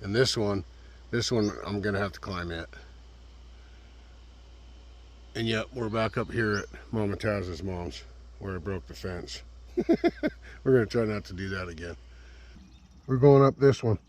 And this one I'm gonna have to climb it. And yet we're back up here at Mama Taz's mom's where I broke the fence. We're gonna try not to do that again. We're going up this one.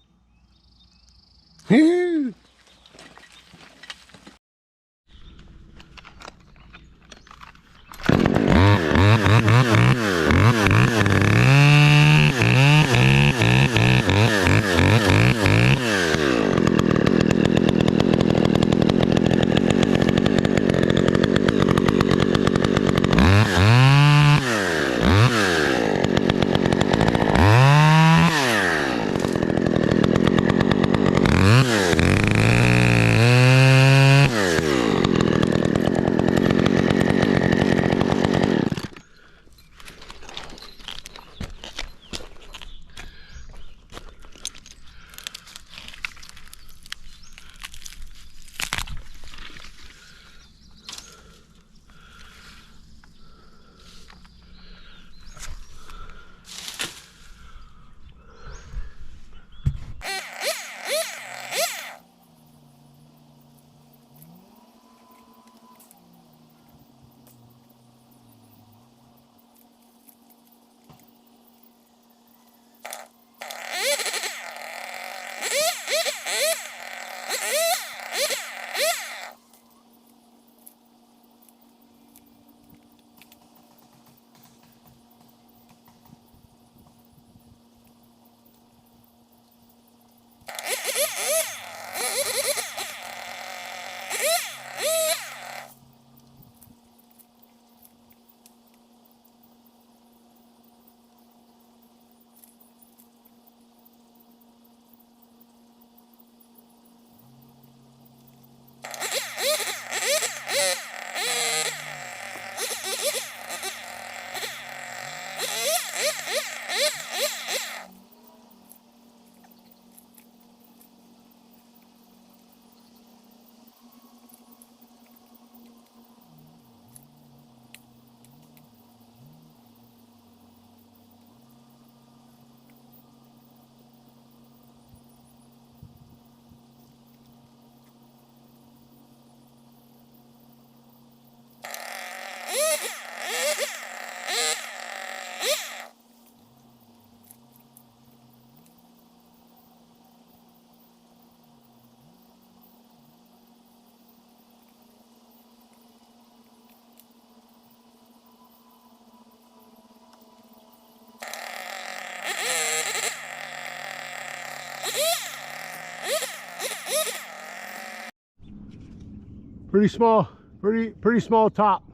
Pretty small top.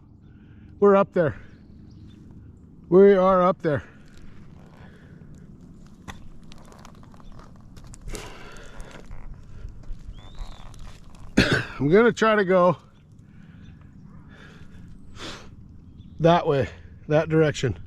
We're up there. We are up there. I'm gonna try to go that way, that direction.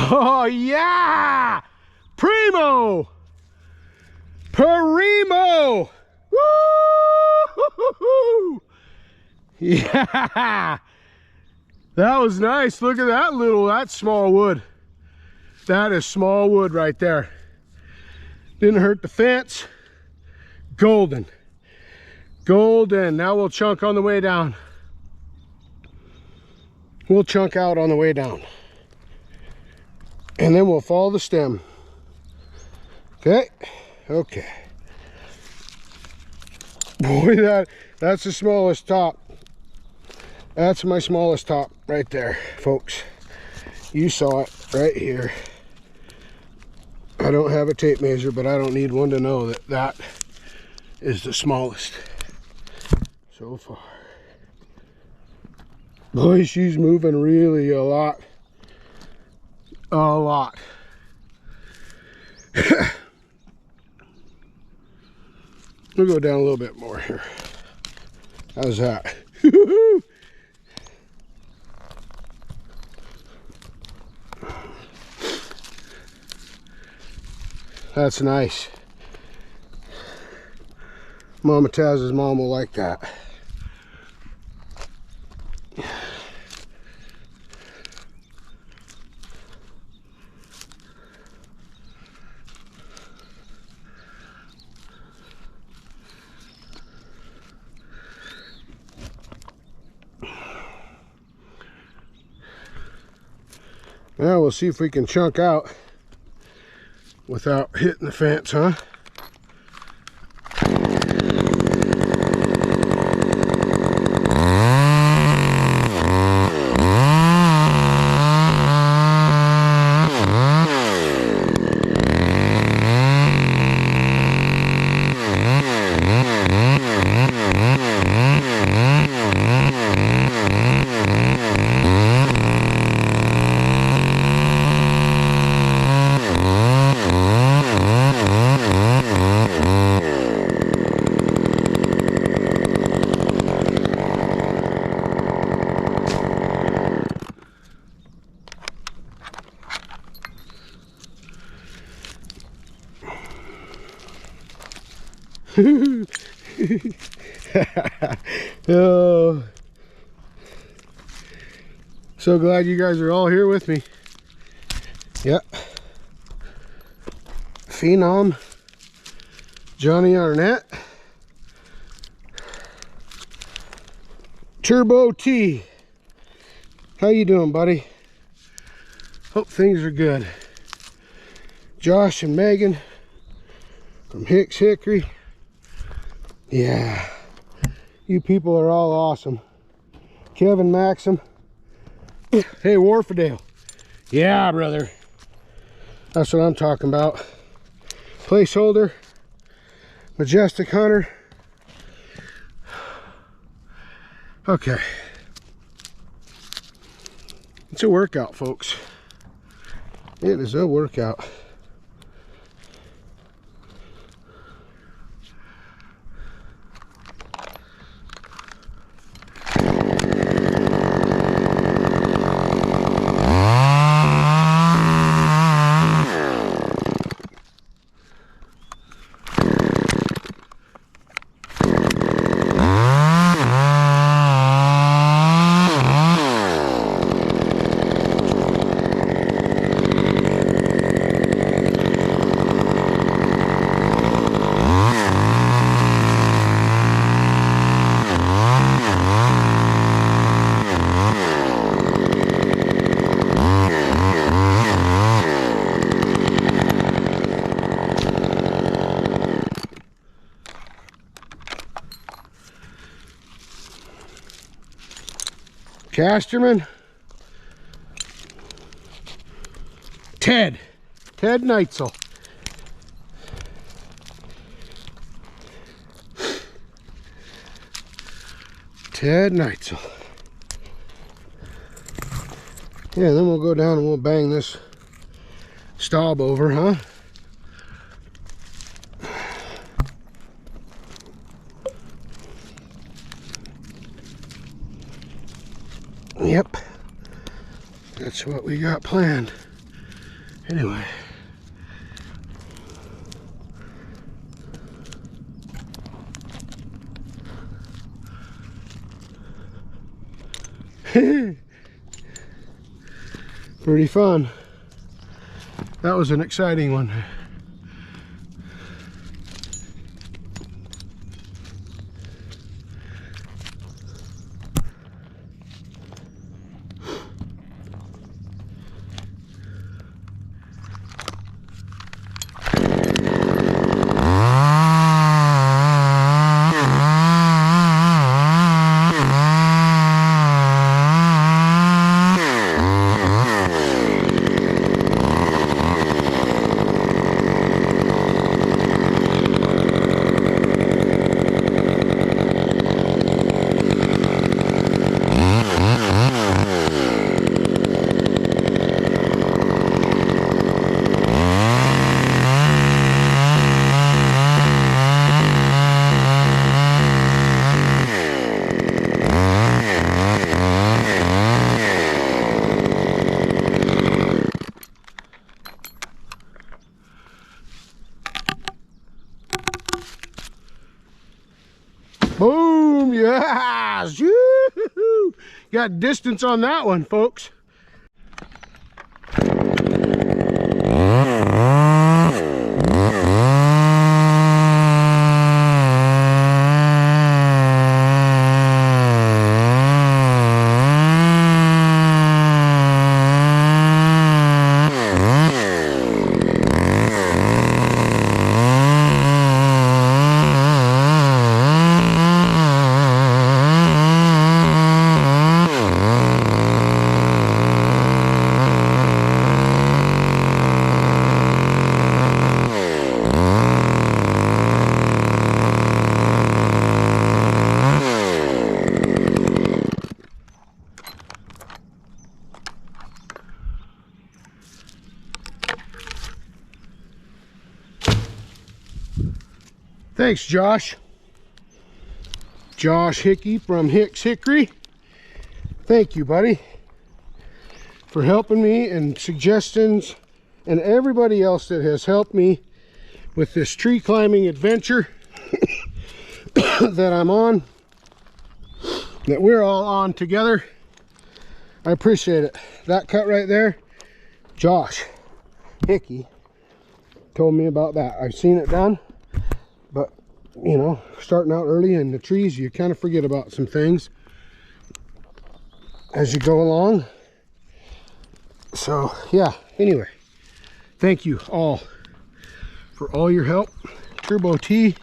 Oh yeah! Primo! Primo! Woo! Yeah! That was nice. Look at that small wood. That is small wood right there. Didn't hurt the fence. Golden. Golden. Now we'll chunk on the way down. We'll chunk out on the way down. And then we'll follow the stem. Okay. Okay. Boy, that's the smallest top. That's my smallest top right there, folks. You saw it right here. I don't have a tape measure, but I don't need one to know that that is the smallest so far. Boy, she's moving really a lot. A lot. We'll go down a little bit more here. How's that? That's nice. Mama Taz's mom will like that. Now we'll see if we can chunk out without hitting the fence, huh? Oh, so glad you guys are all here with me. Yep. Phenom, Johnny Arnett, Turbo T. How you doing, buddy? Hope things are good. Josh and Megan from Hicks Hickory. Yeah, you people are all awesome. Kevin Maxim. Hey, Warfadale. Yeah, brother. That's what I'm talking about. Placeholder. Majestic Hunter. Okay. It's a workout, folks. It is a workout. Casterman, Ted Neitzel. Ted Neitzel. Yeah, then we'll go down and we'll bang this stub over, huh? Yep, that's what we got planned. Anyway. Pretty fun. That was an exciting one. Boom! Yes! Yoo-hoo-hoo. Got distance on that one, folks. Thanks, Josh. Josh Hickey from Hicks Hickory. Thank you, buddy, for helping me and suggestions, and everybody else that has helped me with this tree climbing adventure that I'm on, that we're all on together. I appreciate it. That cut right there, Josh Hickey told me about that. I've seen it done, but you know, starting out early in the trees, you kind of forget about some things as you go along. So yeah, anyway, thank you all for all your help. Turbo T.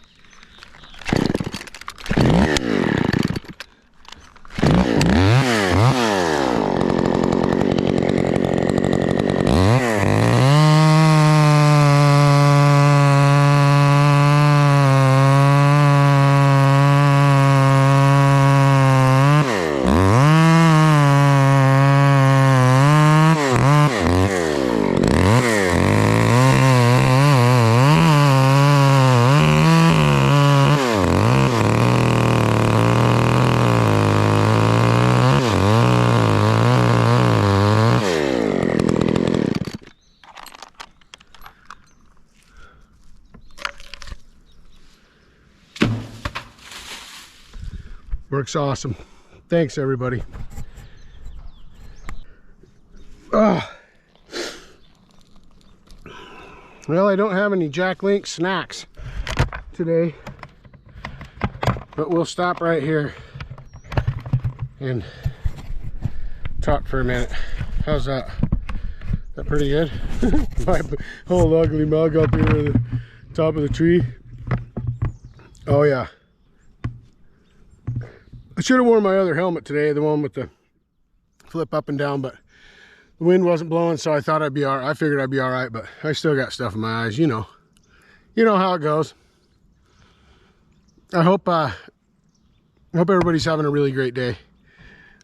Works awesome. Thanks, everybody. Well, I don't have any Jack Link snacks today, but we'll stop right here and talk for a minute. How's that? Is that pretty good? My whole ugly mug up here at the top of the tree. Oh yeah. I should have worn my other helmet today, the one with the flip up and down, but the wind wasn't blowing, so I thought I'd be all right. I figured I'd be all right, but I still got stuff in my eyes, you know. You know how it goes. I hope everybody's having a really great day.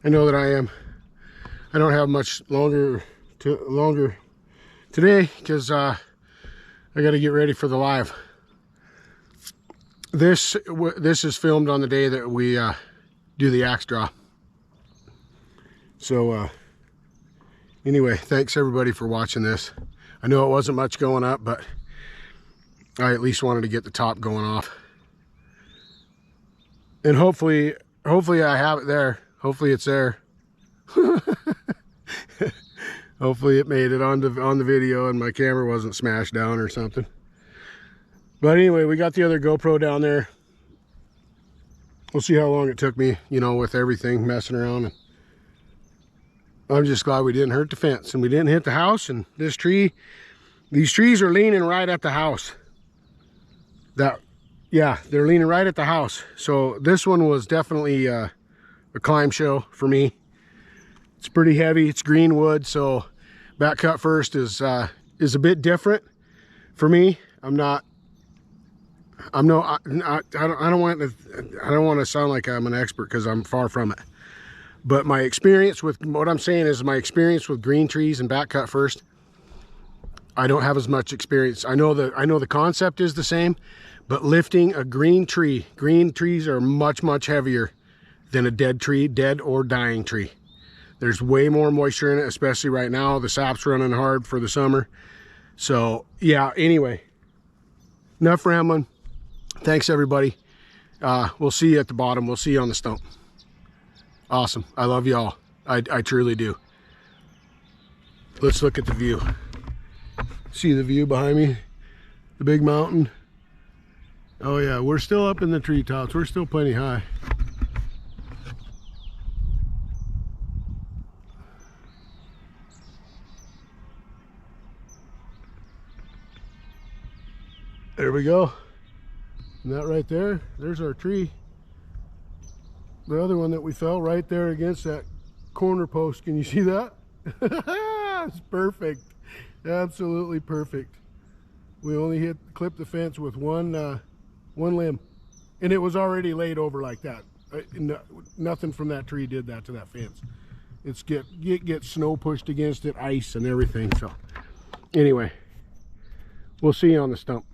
I know that I am. I don't have much longer today because I got to get ready for the live. This is filmed on the day that we do the axe draw. So anyway, thanks everybody for watching this. I know it wasn't much going up, but I at least wanted to get the top going off. And hopefully I have it there. Hopefully it's there. Hopefully it made it on the video and my camera wasn't smashed down or something. But anyway, we got the other GoPro down there. We'll see how long it took me, you know, with everything messing around. And I'm just glad we didn't hurt the fence and we didn't hit the house. And this tree, these trees are leaning right at the house. Yeah, they're leaning right at the house. So this one was definitely a climb show for me. It's pretty heavy. It's green wood, so back cut first is a bit different for me. I don't want to sound like I'm an expert, because I'm far from it. But my experience with, what I'm saying is my experience with green trees and back cut first, I don't have as much experience. I know the concept is the same, but lifting a green trees are much heavier than a dead tree, dead or dying tree. There's way more moisture in it, especially right now. The sap's running hard for the summer. So yeah, anyway, enough rambling. Thanks everybody. We'll see you at the bottom. We'll see you on the stump. Awesome. I love y'all. I truly do. Let's look at the view. See the view behind me? The big mountain. Oh yeah, we're still up in the treetops. We're still plenty high. There we go. And that right there, there's our tree. The other one that we fell right there against that corner post. Can you see that? It's perfect. Absolutely perfect. We only clipped the fence with one limb, and it was already laid over like that. Nothing from that tree did that to that fence. It gets snow pushed against it, ice and everything. So anyway, we'll see you on the stump.